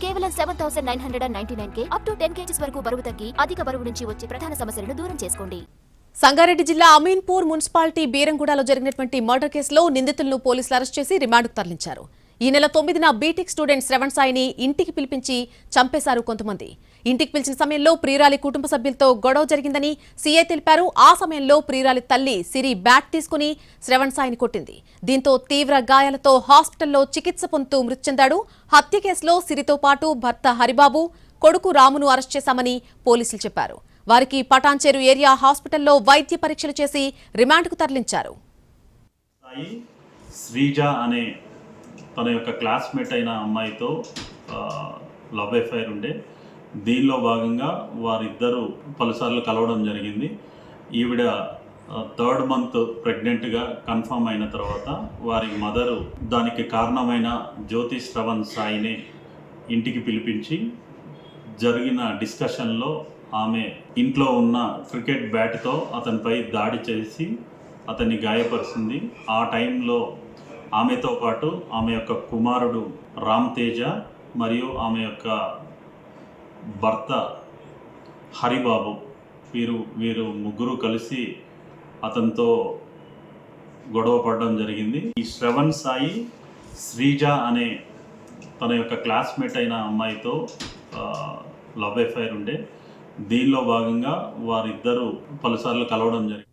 కేవలం 7,999 up to 10 kgs వరకు బరువు తగ్గి అధిక బరువు నుంచి వచ్చే ప్రధాన సమస్యలను దూరం చేసుకోండి. సంగారెడ్డి జిల్లా అమీన్పూర్ మున్సిపాలిటీ బీరంగూడలో జరిగినటువంటి మర్డర్ కేసులో నిందితులను పోలీసులు అరెస్ట్ చేసి రిమాండ్కు తరలించారు. ఈ నెల 9న బీటెక్ స్టూడెంట్ శ్రవణ్ సాయిని ఇంటికి పిలిపించి చంపేశారు కొంతమంది. ఇంటికి పిలిచిన సమయంలో ప్రియురాలి కుటుంబ సభ్యులతో గొడవ జరిగిందని సీఐ తెలిపారు. ఆ సమయంలో ప్రియురాలి తల్లి సిరి బ్యాట్ తీసుకుని శ్రవణ్ సాయిని కొట్టింది. దీంతో తీవ్ర గాయాలతో హాస్పిటల్లో చికిత్స పొందుతూ మృతి చెందాడు. హత్య కేసులో సిరితో పాటు భర్త హరిబాబు, కొడుకు రామును అరెస్ట్ చేశామని పోలీసులు చెప్పారు. వారికి పటాన్చేరు ఏరియా హాస్పిటల్లో వైద్య పరీక్షలు చేసి రిమాండ్కు తరలించారు. శ్రీజ అనే తన యొక్క క్లాస్మేట్ అయిన అమ్మాయితో లవ్ అఫైర్ ఉండే. దీనిలో భాగంగా వారిద్దరూ పలుసార్లు కలవడం జరిగింది. ఈవిడ 3rd month ప్రెగ్నెంట్గా కన్ఫర్మ్ అయిన తర్వాత వారి మదరు దానికి కారణమైన జ్యోతి శ్రవణ్ సాయిని ఇంటికి పిలిపించి జరిగిన డిస్కషన్లో ఆమె ఇంట్లో ఉన్న క్రికెట్ బ్యాట్తో అతనిపై దాడి చేసి అతన్ని గాయపరిచింది. ఆ టైంలో ఆమెతో పాటు ఆమె యొక్క కుమారుడు రామ్ తేజ మరియు ఆమె యొక్క భర్త హరిబాబు వీరు ముగ్గురు కలిసి అతనితో గొడవ పడడం జరిగింది. ఈ శ్రవణ్ సాయి శ్రీజ అనే తన యొక్క క్లాస్మేట్ అయిన అమ్మాయితో లవ్ అఫైర్ ఉండే. దీనిలో భాగంగా వారిద్దరూ పలుసార్లు కలవడం జరిగింది.